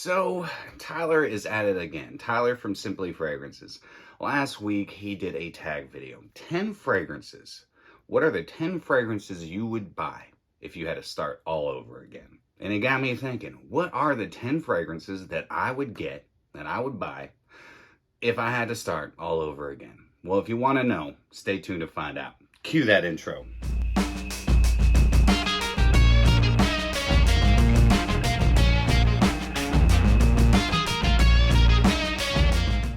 So, Tyler is at it again. Tyler from Simply Fragrances. Last week, he did a tag video. 10 fragrances. What are the 10 fragrances you would buy if you had to start all over again? And it got me thinking, what are the 10 fragrances that I would get, that I would buy, if I had to start all over again? Well, if you want to know, stay tuned to find out. Cue that intro.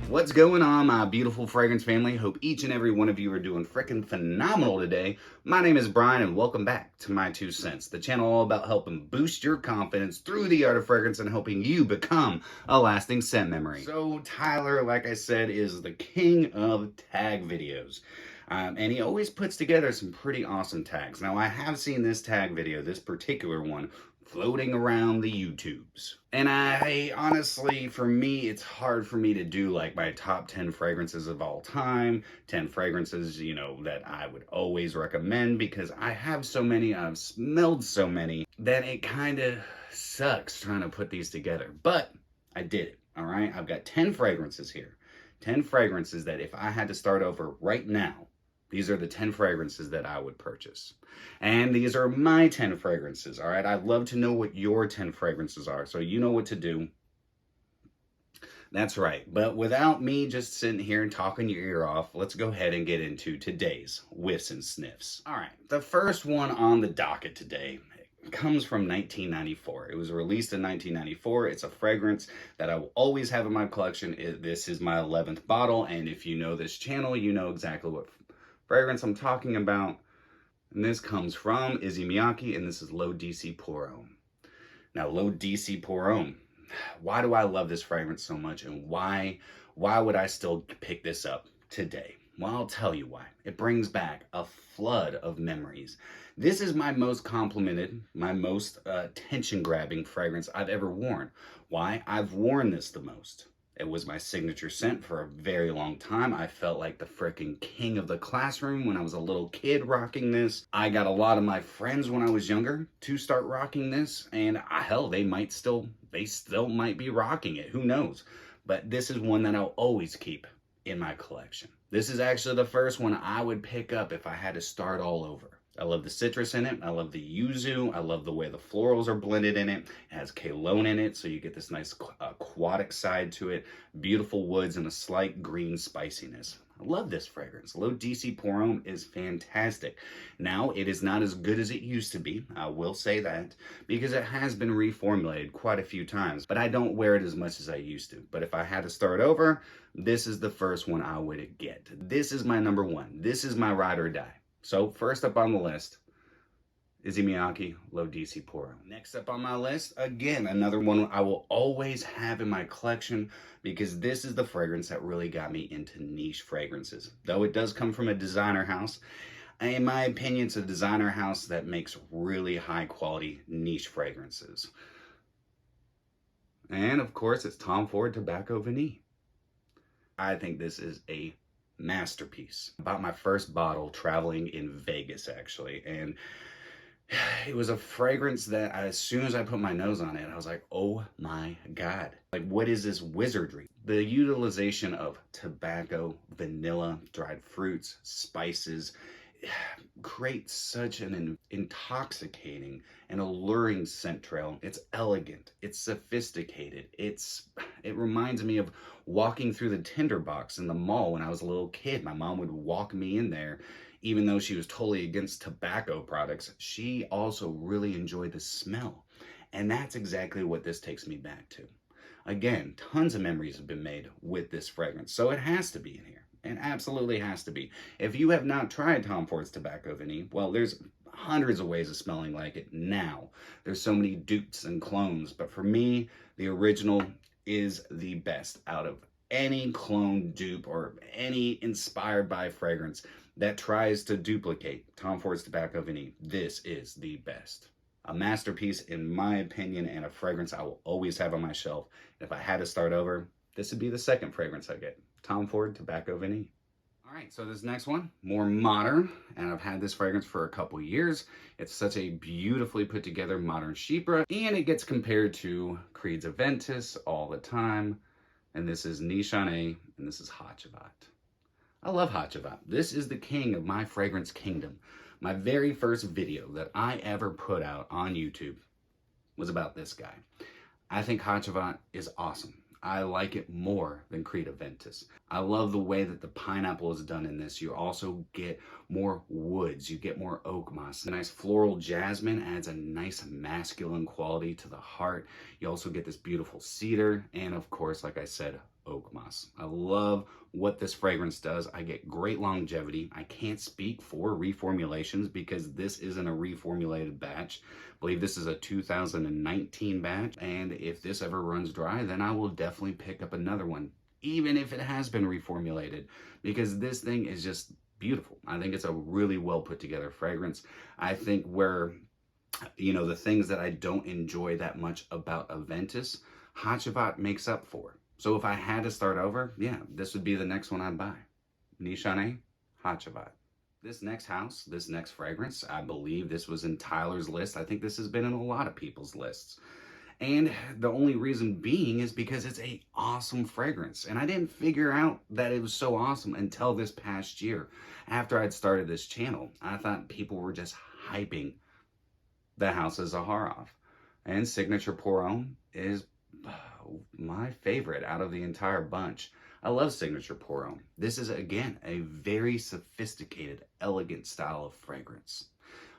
What's going on, my beautiful fragrance family? Hope each and every one of you are doing freaking phenomenal today. My name is Brian and welcome back to My2Scents, the channel all about helping boost your confidence through the art of fragrance and helping you become a lasting scent memory. So Tyler, like I said, is the king of tag videos. And he always puts together some pretty awesome tags. Now I have seen this tag video, this particular one, floating around the YouTubes. And I honestly, for me, it's hard for me to do like my top 10 fragrances of all time, 10 fragrances, you know, that I would always recommend because I have so many, I've smelled so many that it kind of sucks trying to put these together. But I did it, all right? I've got 10 fragrances here. 10 fragrances that if I had to start over right now, these are the 10 fragrances that I would purchase. And these are my 10 fragrances, all right? I'd love to know what your 10 fragrances are, so you know what to do. That's right. But without me just sitting here and talking your ear off, let's go ahead and get into today's whiffs and sniffs. All right, the first one on the docket today comes from 1994. It was released in 1994. It's a fragrance that I will always have in my collection. This is my 11th bottle, and if you know this channel, you know exactly what fragrance I'm talking about. And this comes from Issey Miyake, and this is Low DC Pour Homme. Now, Low DC Pour Homme, why do I love this fragrance so much, and why would I still pick this up today? Well, I'll tell you why. It brings back a flood of memories. This is my most complimented, my most attention-grabbing fragrance I've ever worn. Why? I've worn this the most. It was my signature scent for a very long time. I felt like the freaking king of the classroom when I was a little kid rocking this. I got a lot of my friends when I was younger to start rocking this, and hell, they still might be rocking it. Who knows? But this is one that I'll always keep in my collection. This is actually the first one I would pick up if I had to start all over. I love the citrus in it. I love the yuzu. I love the way the florals are blended in it. It has cologne in it, so you get this nice aquatic side to it. Beautiful woods and a slight green spiciness. I love this fragrance. Low DC Pour Homme is fantastic. Now, it is not as good as it used to be. I will say that, because it has been reformulated quite a few times, but I don't wear it as much as I used to. But if I had to start over, this is the first one I would get. This is my number one. This is my ride or die. So first up on the list, Issey Miyake, Low DC Pour Homme. Next up on my list, again, another one I will always have in my collection because this is the fragrance that really got me into niche fragrances. Though it does come from a designer house, in my opinion, it's a designer house that makes really high quality niche fragrances. And of course, it's Tom Ford Tobacco Vanille. I think this is a masterpiece. I bought my first bottle traveling in Vegas, actually, and it was a fragrance that as soon as I put my nose on it, I was like, oh my God. Like, what is this wizardry? The utilization of tobacco, vanilla, dried fruits, spices, creates such an intoxicating and alluring scent trail. It's elegant, it's sophisticated, it reminds me of walking through the tinderbox in the mall when I was a little kid. My mom would walk me in there. Even though she was totally against tobacco products, she also really enjoyed the smell. And that's exactly what this takes me back to. Again, tons of memories have been made with this fragrance, so it has to be in here. It absolutely has to be. If you have not tried Tom Ford's Tobacco Vanille, well, there's hundreds of ways of smelling like it now. There's so many dupes and clones, but for me, the original is the best out of any clone, dupe, or any inspired by fragrance that tries to duplicate Tom Ford's Tobacco Vanille. This is the best. A masterpiece, in my opinion, and a fragrance I will always have on my shelf. If I had to start over, this would be the second fragrance I get. Tom Ford Tobacco Vanille. All right, so this next one, more modern, and I've had this fragrance for a couple years. It's such a beautifully put together modern chypre, and it gets compared to Creed's Aventus all the time. And this is Nishane, and this is hacivat. I love hacivat. This is the king of my fragrance kingdom. My very first video that I ever put out on YouTube was about this guy. I think hacivat is awesome. I like it more than Creed Aventus. I love the way that the pineapple is done in this. You also get more woods. You get more oak moss. A nice floral jasmine adds a nice masculine quality to the heart. You also get this beautiful cedar and, of course, like I said, oak moss. I love what this fragrance does. I get great longevity. I can't speak for reformulations because this isn't a reformulated batch. I believe this is a 2019 batch, and if this ever runs dry, then I will definitely pick up another one, even if it has been reformulated, because this thing is just beautiful. I think it's a really well put together fragrance. I think where, you know, the things that I don't enjoy that much about Aventus, hacivat makes up for. So if I had to start over, yeah, this would be the next one I'd buy. Nishane, hacivat. This next house, this next fragrance, I believe this was in Tyler's list. I think this has been in a lot of people's lists. And the only reason being is because it's an awesome fragrance. And I didn't figure out that it was so awesome until this past year. After I'd started this channel, I thought people were just hyping the house of Zaharoff. And Signature Pour Homme is my favorite out of the entire bunch. I love Signature Pour Homme. This is, again, a very sophisticated, elegant style of fragrance.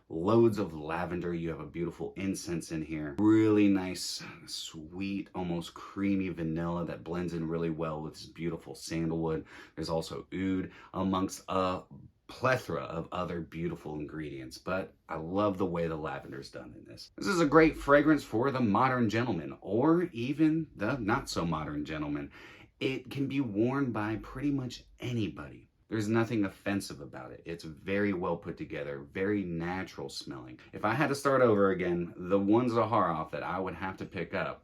Loads of lavender. You have a beautiful incense in here. Really nice, sweet, almost creamy vanilla that blends in really well with this beautiful sandalwood. There's also oud amongst a plethora of other beautiful ingredients, but I love the way the lavender's done in this. This is a great fragrance for the modern gentleman, or even the not so modern gentleman. It can be worn by pretty much anybody. There's nothing offensive about it. It's very well put together, very natural smelling. If I had to start over again, the one Zaharoff that I would have to pick up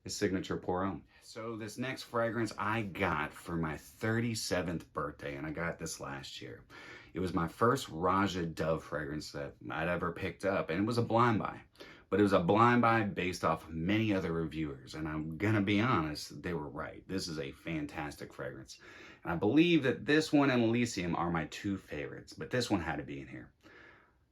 is Signature Pour Homme. So this next fragrance I got for my 37th birthday, and I got this last year. It was my first Raja Dove fragrance that I'd ever picked up, and it was a blind buy. But it was a blind buy based off many other reviewers, and I'm gonna be honest, they were right. This is a fantastic fragrance. And I believe that this one and Elysium are my two favorites, but this one had to be in here.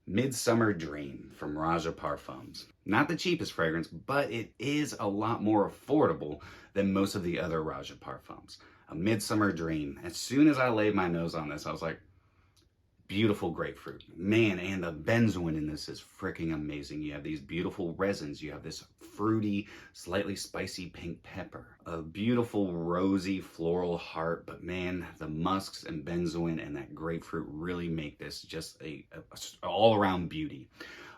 Midsummer Dream from Raja Parfums. Not the cheapest fragrance, but it is a lot more affordable than most of the other Raja Parfums. A Midsummer Dream. As soon as I laid my nose on this, I was like, beautiful grapefruit. Man, and the benzoin in this is freaking amazing. You have these beautiful resins. You have this fruity, slightly spicy pink pepper. A beautiful rosy floral heart, but man, the musks and benzoin and that grapefruit really make this just a all-around beauty.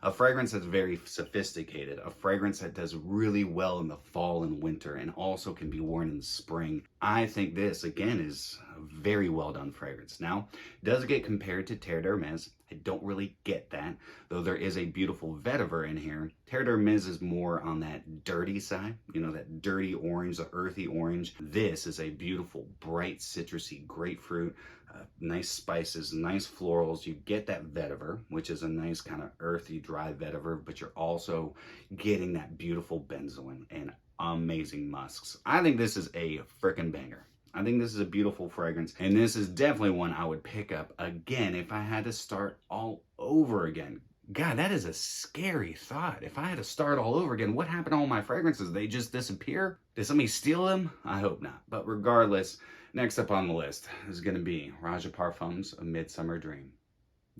A fragrance that's very sophisticated, a fragrance that does really well in the fall and winter and also can be worn in the spring. I think this, again, is a very well done fragrance. Now, it does get compared to Terre d'Hermes. I don't really get that, though there is a beautiful vetiver in here. Terre d'Hermes is more on that dirty side, you know, that dirty orange, the earthy orange. This is a beautiful, bright, citrusy grapefruit, nice spices, nice florals. You get that vetiver, which is a nice kind of earthy, dry vetiver, but you're also getting that beautiful benzoin and amazing musks. I think this is a frickin' banger. I think this is a beautiful fragrance, and this is definitely one I would pick up again if I had to start all over again. God, that is a scary thought. If I had to start all over again, what happened to all my fragrances? They just disappear? Did somebody steal them? I hope not. But regardless, next up on the list is going to be Raja Parfums, A Midsummer Dream.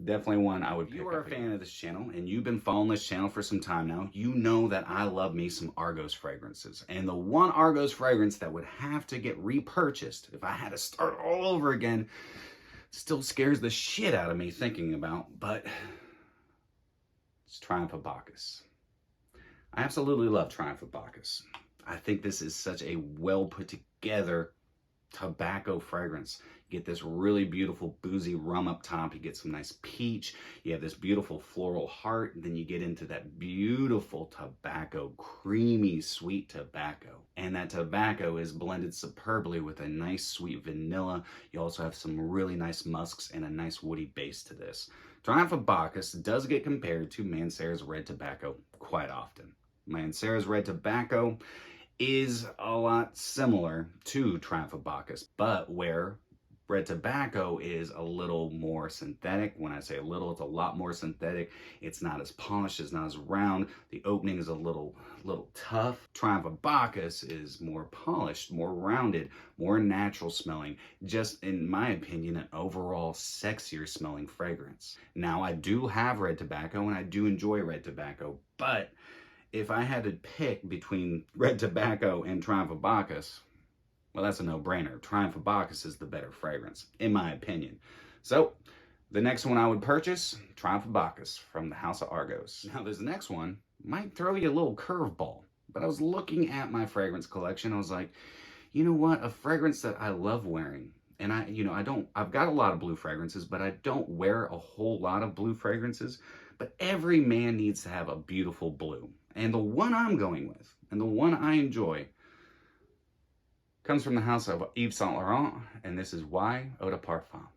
Definitely one I would pick up. If you are a fan of this channel and you've been following this channel for some time now, you know that I love me some Argos fragrances. And the one Argos fragrance that would have to get repurchased if I had to start all over again still scares the shit out of me thinking about, but it's Triumph of Bacchus. I absolutely love Triumph of Bacchus. I think this is such a well put together tobacco fragrance. You get this really beautiful boozy rum up top. You get some nice peach. You have this beautiful floral heart. And then you get into that beautiful tobacco, creamy, sweet tobacco. And that tobacco is blended superbly with a nice sweet vanilla. You also have some really nice musks and a nice woody base to this. Triumph of Bacchus does get compared to Mancera's red tobacco quite often. Mancera's red tobacco is a lot similar to Triumph of Bacchus, but where red tobacco is a little more synthetic. When I say a little, it's a lot more synthetic. It's not as polished, it's not as round. The opening is a little tough. Triumph of Bacchus is more polished, more rounded, more natural smelling. Just, in my opinion, an overall sexier smelling fragrance. Now, I do have red tobacco and I do enjoy red tobacco, but if I had to pick between red tobacco and Triumph of Bacchus, well, that's a no-brainer. Triumph of Bacchus is the better fragrance, in my opinion. So, the next one I would purchase, Triumph of Bacchus from the House of Argos. Now, this next one might throw you a little curveball, but I was looking at my fragrance collection. I was like, you know what? A fragrance that I love wearing, and I've got a lot of blue fragrances, but I don't wear a whole lot of blue fragrances. But every man needs to have a beautiful blue. And the one I'm going with, and the one I enjoy, comes from the house of Yves Saint Laurent, and this is Y Eau de Parfum.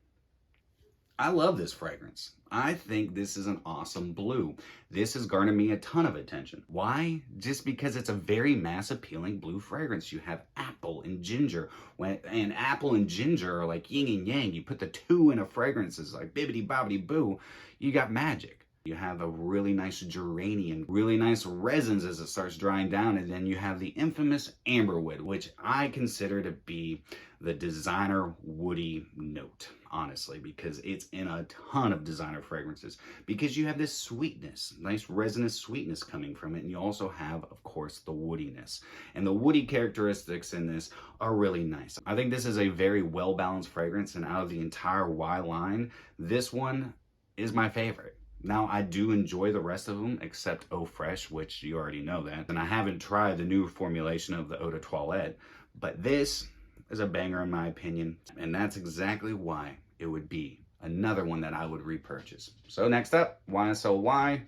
I love this fragrance. I think this is an awesome blue. This has garnered me a ton of attention. Why? Just because it's a very mass appealing blue fragrance. You have apple and ginger, and apple and ginger are like yin and yang. You put the two in a fragrance, it's like bibbidi bobbidi boo, you got magic. You have a really nice geranium, really nice resins as it starts drying down, and then you have the infamous amberwood, which I consider to be the designer woody note, honestly, because it's in a ton of designer fragrances, because you have this sweetness, nice resinous sweetness coming from it, and you also have, of course, the woodiness. And the woody characteristics in this are really nice. I think this is a very well-balanced fragrance, and out of the entire Y line, this one is my favorite. Now, I do enjoy the rest of them, except Eau Fraiche, which you already know that. And I haven't tried the new formulation of the Eau de Toilette, but this is a banger in my opinion. And that's exactly why it would be another one that I would repurchase. So next up, YSLY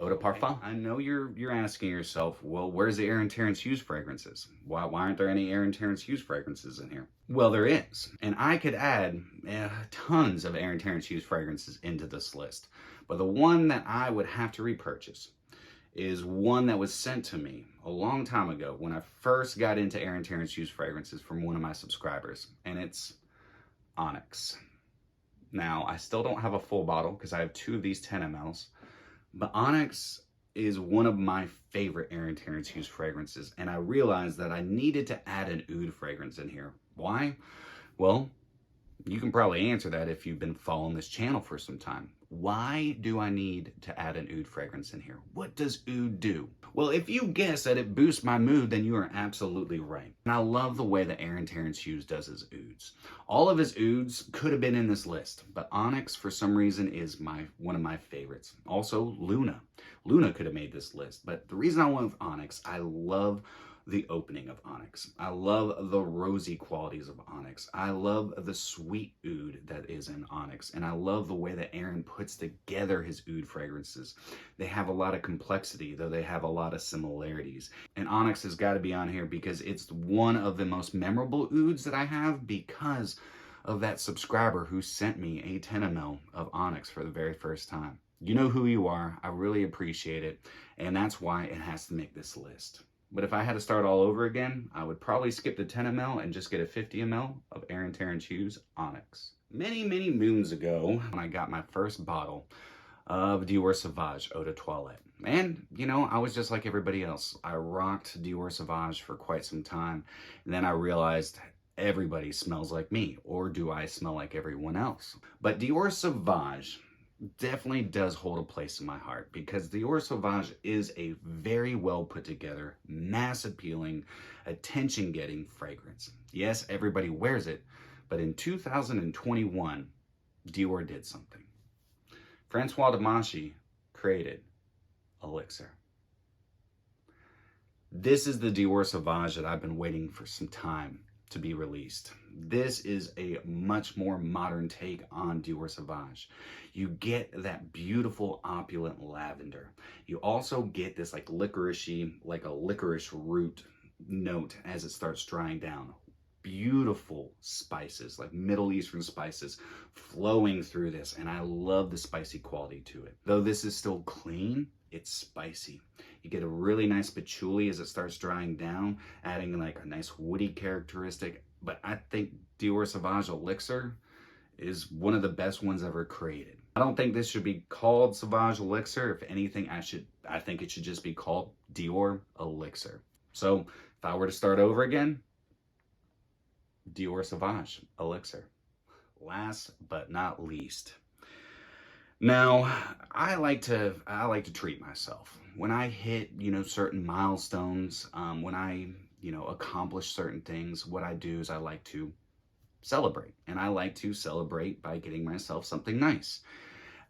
Eau de Parfum. I know you're asking yourself, well, where's the Aaron Terence Hughes fragrances? Why aren't there any Aaron Terence Hughes fragrances in here? Well, there is. And I could add tons of Aaron Terence Hughes fragrances into this list. But the one that I would have to repurchase is one that was sent to me a long time ago when I first got into Aaron Terence Hughes fragrances from one of my subscribers, and it's ONYX. Now, I still don't have a full bottle because I have 2 of these 10 mLs, but ONYX is one of my favorite Aaron Terence Hughes fragrances, and I realized that I needed to add an oud fragrance in here. Why? Well, you can probably answer that if you've been following this channel for some time. Why do I need to add an oud fragrance in here? What does oud do? Well, if you guess that it boosts my mood, then you are absolutely right. And I love the way that Aaron Terence Hughes does his ouds. All of his ouds could have been in this list, but ONYX, for some reason, is one of my favorites. Also, Luna. Luna could have made this list, but the reason I went with ONYX, I love the opening of ONYX. I love the rosy qualities of ONYX. I love the sweet oud that is in ONYX. And I love the way that Aaron puts together his oud fragrances. They have a lot of complexity, though they have a lot of similarities. And ONYX has got to be on here because it's one of the most memorable ouds that I have because of that subscriber who sent me a 10 ml of ONYX for the very first time. You know who you are. I really appreciate it. And that's why it has to make this list. But if I had to start all over again, I would probably skip the 10 ml and just get a 50 ml of Aaron Terence Hughes ONYX. Many, many moons ago, when I got my first bottle of Dior Sauvage Eau de Toilette. And, you know, I was just like everybody else. I rocked Dior Sauvage for quite some time. And then I realized everybody smells like me. Or do I smell like everyone else? But Dior Sauvage definitely does hold a place in my heart because Dior Sauvage is a very well put together, mass appealing, attention getting fragrance. Yes, everybody wears it, but in 2021, Dior did something. Francois Demachy created Elixir. This is the Dior Sauvage that I've been waiting for some time to be released. This is a much more modern take on Dior Sauvage. You get that beautiful opulent lavender. You also get this like licoricey, like a licorice root note as it starts drying down. Beautiful spices, like Middle Eastern spices flowing through this, and I love the spicy quality to it. Though this is still clean, it's spicy. You get a really nice patchouli as it starts drying down, adding like a nice woody characteristic. But I think Dior Sauvage Elixir is one of the best ones ever created. I don't think this should be called Sauvage Elixir. If anything, I think it should just be called Dior Elixir. So if I were to start over again, Dior Sauvage Elixir. Last but not least. Now, I like to treat myself. When I hit, certain milestones, when I, accomplish certain things, what I do is I like to celebrate. And I like to celebrate by getting myself something nice.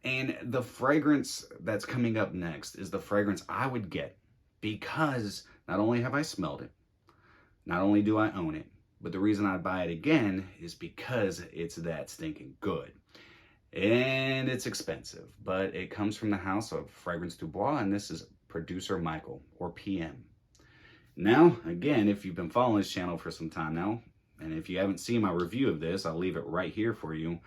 And the fragrance that's coming up next is the fragrance I would get because not only have I smelled it, not only do I own it, but the reason I buy it again is because it's that stinking good. And it's expensive, but it comes from the house of Fragrance du Bois, and this is Producer Michael, or PM. Now, again, if you've been following this channel for some time now, and if you haven't seen my review of this, I'll leave it right here for you.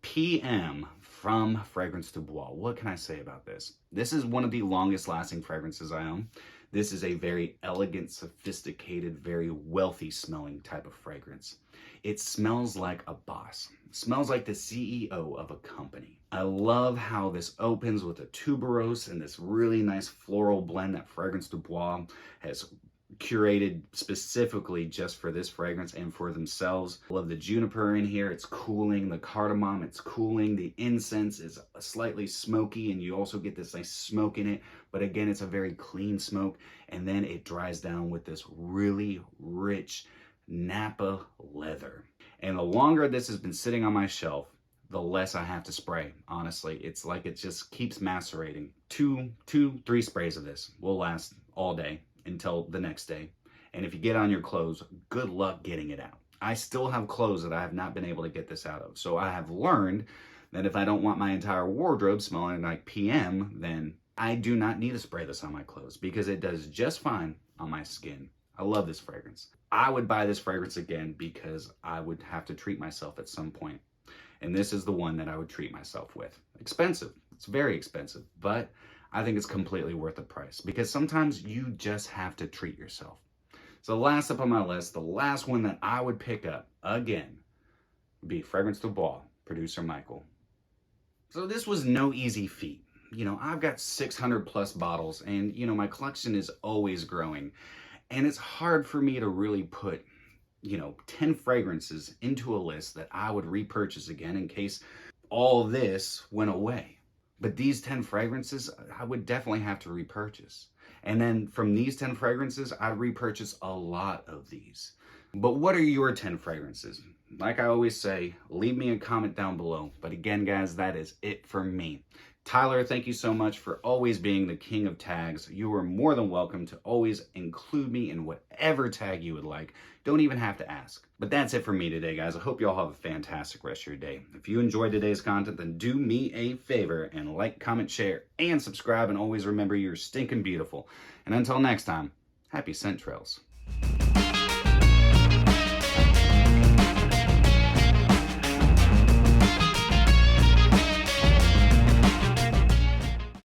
PM from Fragrance du Bois. What can I say about this? This is one of the longest lasting fragrances I own. This is a very elegant, sophisticated, very wealthy smelling type of fragrance. It smells like a boss. It smells like the CEO of a company. I love how this opens with a tuberose and this really nice floral blend that Fragrance du Bois has curated specifically just for this fragrance and for themselves. I love the juniper in here. It's cooling. The cardamom, it's cooling. The incense is slightly smoky, and you also get this nice smoke in it. But again, it's a very clean smoke. And then it dries down with this really rich Napa leather. And the longer this has been sitting on my shelf, the less I have to spray. Honestly, it's like it just keeps macerating. Three sprays of this will last all day until the next day. And if you get on your clothes, good luck getting it out. I still have clothes that I have not been able to get this out of. So I have learned that if I don't want my entire wardrobe smelling like PM, then I do not need to spray this on my clothes because it does just fine on my skin. I love this fragrance. I would buy this fragrance again because I would have to treat myself at some point. And this is the one that I would treat myself with. Expensive. It's very expensive, but I think it's completely worth the price because sometimes you just have to treat yourself. So last up on my list, the last one that I would pick up again would be Fragrance du Bois, Producer Michael. So this was no easy feat. I've got 600 plus bottles and, my collection is always growing. And it's hard for me to really put, 10 fragrances into a list that I would repurchase again in case all this went away. But these 10 fragrances, I would definitely have to repurchase. And then from these 10 fragrances, I'd repurchase a lot of these. But what are your 10 fragrances? Like I always say, leave me a comment down below. But again, guys, that is it for me. Tyler, thank you so much for always being the king of tags. You are more than welcome to always include me in whatever tag you would like. Don't even have to ask. But that's it for me today, guys. I hope you all have a fantastic rest of your day. If you enjoyed today's content, then do me a favor and like, comment, share, and subscribe. And always remember you're stinking beautiful. And until next time, happy scent trails.